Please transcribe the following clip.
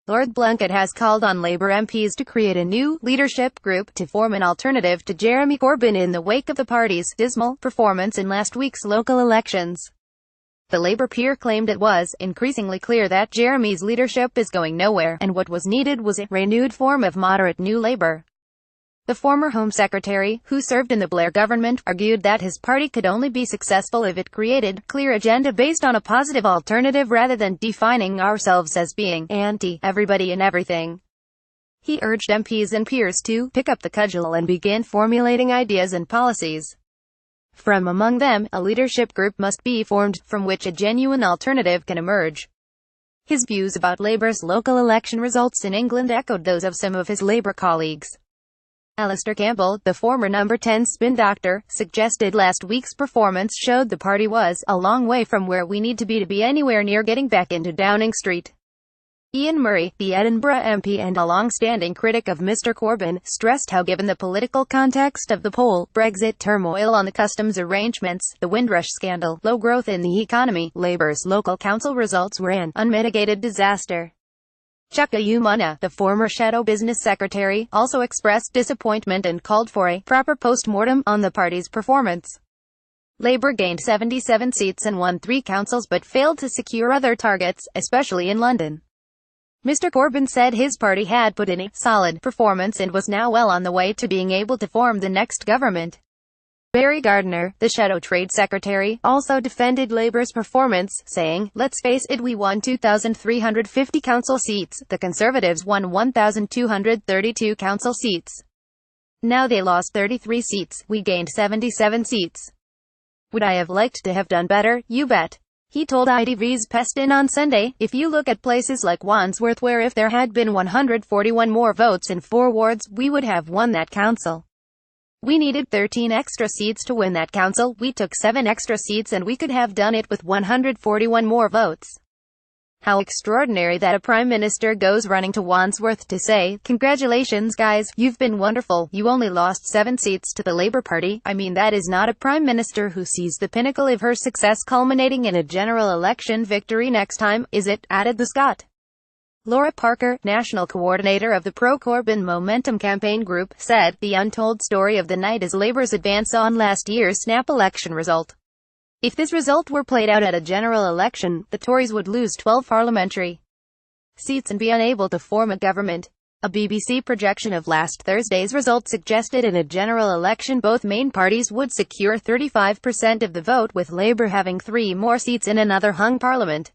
Lord Blunkett has called on Labour MPs to create a new leadership group to form an alternative to Jeremy Corbyn in the wake of the party's dismal performance in last week's local elections. The Labour peer claimed it was increasingly clear that Jeremy's leadership is going nowhere, and what was needed was a renewed form of moderate New Labour. The former Home Secretary, who served in the Blair government, argued that his party could only be successful if it created a clear agenda based on a positive alternative rather than defining ourselves as being anti-everybody and everything. He urged MPs and peers to pick up the cudgel and begin formulating ideas and policies. From among them, a leadership group must be formed, from which a genuine alternative can emerge. His views about Labour's local election results in England echoed those of some of his Labour colleagues. Alistair Campbell, the former number 10 spin doctor, suggested last week's performance showed the party was a long way from where we need to be anywhere near getting back into Downing Street. Ian Murray, the Edinburgh MP and a long-standing critic of Mr Corbyn, stressed how given the political context of the poll, Brexit turmoil on the customs arrangements, the Windrush scandal, low growth in the economy, Labour's local council results were an unmitigated disaster. Chuka Umunna, the former Shadow Business Secretary, also expressed disappointment and called for a proper post-mortem on the party's performance. Labour gained 77 seats and won 3 councils but failed to secure other targets, especially in London. Mr Corbyn said his party had put in a solid performance and was now well on the way to being able to form the next government. Barry Gardiner, the Shadow Trade Secretary, also defended Labour's performance, saying, "Let's face it, we won 2,350 council seats, the Conservatives won 1,232 council seats. Now they lost 33 seats, we gained 77 seats. Would I have liked to have done better? You bet," he told ITV's Peston on Sunday. "If you look at places like Wandsworth where if there had been 141 more votes in 4 wards, we would have won that council. We needed 13 extra seats to win that council, we took 7 extra seats and we could have done it with 141 more votes." How extraordinary that a Prime Minister goes running to Wandsworth to say, "Congratulations guys, you've been wonderful, you only lost 7 seats to the Labour Party." I mean, that is not a Prime Minister who sees the pinnacle of her success culminating in a general election victory next time, is it? Added the Scot. Laura Parker, national coordinator of the pro-Corbyn Momentum campaign group, said, "The untold story of the night is Labour's advance on last year's snap election result. If this result were played out at a general election, the Tories would lose 12 parliamentary seats and be unable to form a government." A BBC projection of last Thursday's result suggested in a general election both main parties would secure 35% of the vote, with Labour having 3 more seats in another hung parliament.